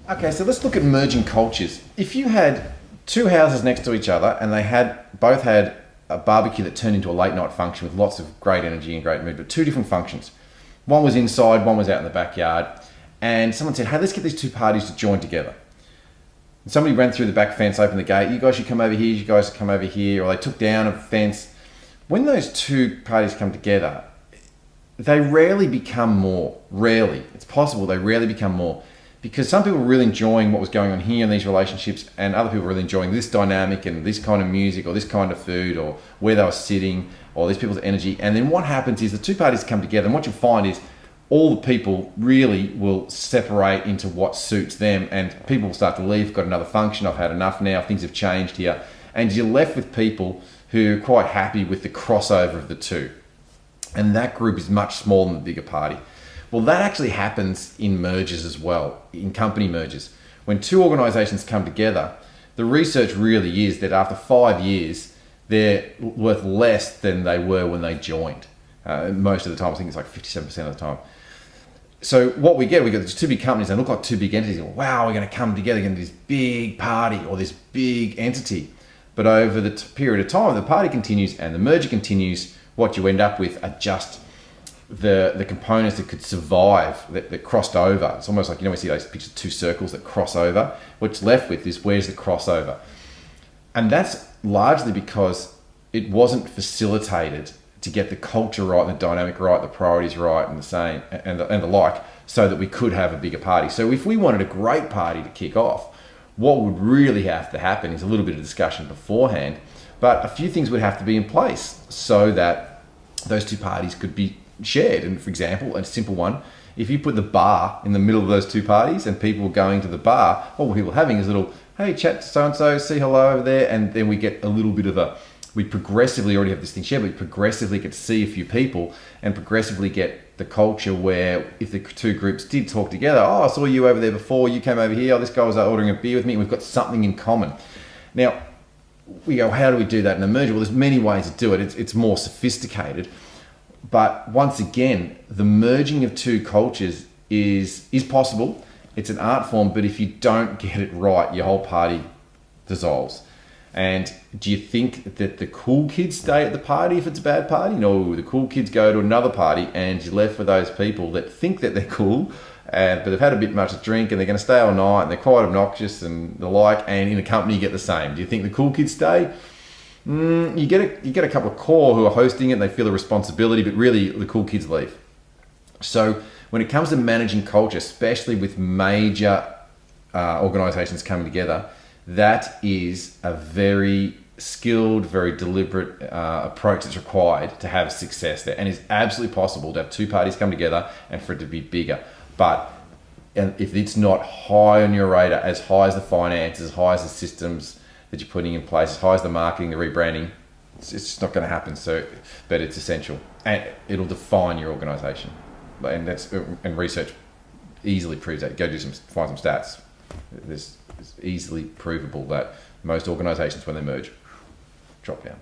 Okay, so let's look at merging cultures. If you had two houses next to each other and they both had a barbecue that turned into a late night function with lots of great energy and great mood, but two different functions. One was inside, one was out in the backyard. And someone said, hey, let's get these two parties to join together. And somebody ran through the back fence, opened the gate. You guys should come over here, you guys should come over here. Or they took down a fence. When those two parties come together, they rarely become more. Rarely. It's possible they rarely become more. Because some people were really enjoying what was going on here in these relationships, and other people were really enjoying this dynamic and this kind of music or this kind of food or where they were sitting or these people's energy. And then what happens is the two parties come together, and what you'll find is all the people really will separate into what suits them, and people will start to leave. Got another function, I've had enough now, things have changed here. And you're left with people who are quite happy with the crossover of the two. And that group is much smaller than the bigger party. Well, that actually happens in mergers as well, in company mergers. When two organizations come together, the research really is that after 5 years, they're worth less than they were when they joined. Most of the time, I think it's like 57% of the time. So what we get these two big companies, they look like two big entities. Wow, we're going to come together, going to this big party or this big entity. But over the period of time, the party continues and the merger continues. What you end up with are just the components that could survive, that crossed over. It's almost like, we see those pictures of two circles that cross over. What's left with is, where's the crossover? And that's largely because it wasn't facilitated to get the culture right, the dynamic right, the priorities right, and the same, and the like, so that we could have a bigger party. So if we wanted a great party to kick off, what would really have to happen is a little bit of discussion beforehand, but a few things would have to be in place so that those two parties could be shared. And for example, a simple one, if you put the bar in the middle of those two parties and people were going to the bar, what people are having is a little, hey, chat to so-and-so, say hello over there, and then we get a little bit of we progressively already have this thing shared, but we progressively get to see a few people and progressively get the culture where if the two groups did talk together, oh, I saw you over there before, you came over here, oh, this guy was ordering a beer with me, we've got something in common. Now, we go, how do we do that in a merger? Well, there's many ways to do it. It's more sophisticated. But once again, the merging of two cultures is possible. It's an art form, but if you don't get it right, your whole party dissolves. And do you think that the cool kids stay at the party if it's a bad party? No, the cool kids go to another party, and you're left with those people that think that they're cool, but they've had a bit much to drink and they're going to stay all night and they're quite obnoxious and the like, and in a company you get the same. Do you think the cool kids stay? You get a couple of core who are hosting it and they feel the responsibility, but really the cool kids leave. So when it comes to managing culture, especially with major organizations coming together, that is a very skilled, very deliberate approach that's required to have success there. And it's absolutely possible to have two parties come together and for it to be bigger. But if it's not high on your radar, as high as the finance, as high as the systems that you're putting in place, as high as the marketing, the rebranding, it's just not going to happen. So, but it's essential, and it'll define your organization. And research easily proves that. Go find some stats. It's easily provable that most organizations, when they merge, drop down.